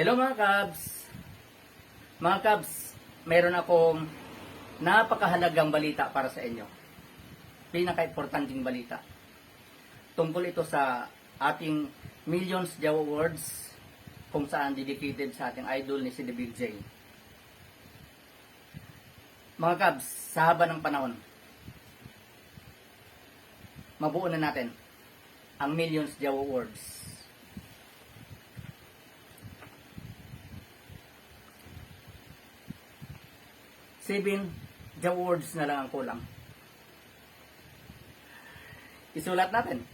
Hello mga Kabs! Mga Kabs, mayroon akong napakahalagang balita para sa inyo. Pinaka-importanting balita. Tungkol ito sa ating Millions Jaw Awards kung saan dedicated sa ating idol ni si The Big J. Mga Kabs, sa haba ng panahon, mabuo na natin ang Millions Jaw Awards. Seven Jaw Awards na lang ang kulang. Isulat natin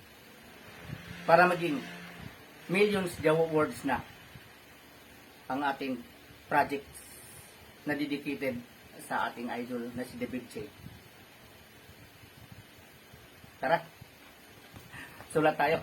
para maging Millions Jaw Awards na ang ating project na dedicated sa ating idol na si The Big J. Tara, sulat tayo.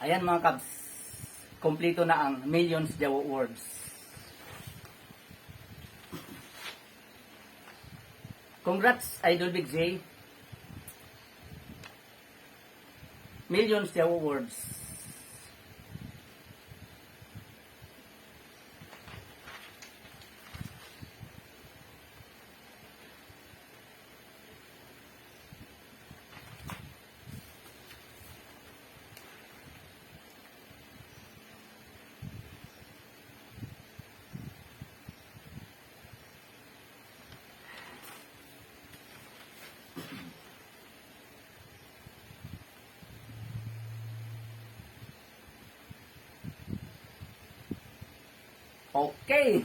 Ayan mga Kabs, kompleto na ang Millions Jaw Awards. Congrats Idol Big J. Millions Jaw Awards. Okay.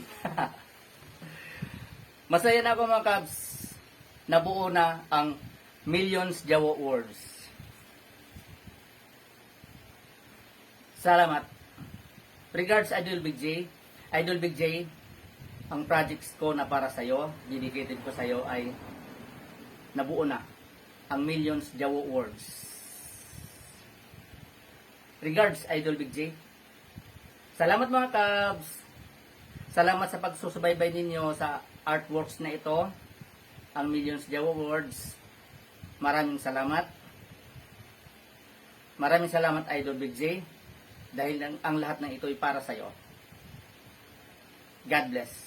Masaya na ako mga Kabs. Nabuo na ang Millions Jaw Awards. Salamat. Regards Idol Big J. Idol Big J, ang projects ko na para sa'yo, dedicated ko sa'yo ay nabuo na ang Millions Jaw Awards. Regards Idol Big J. Salamat mga Kabs. Salamat sa pagsusubaybay ninyo sa artworks na ito, ang Millions Jaw Awards. Maraming salamat. Maraming salamat Idol Big J dahil ang lahat ng ito ay para sa iyo. God bless.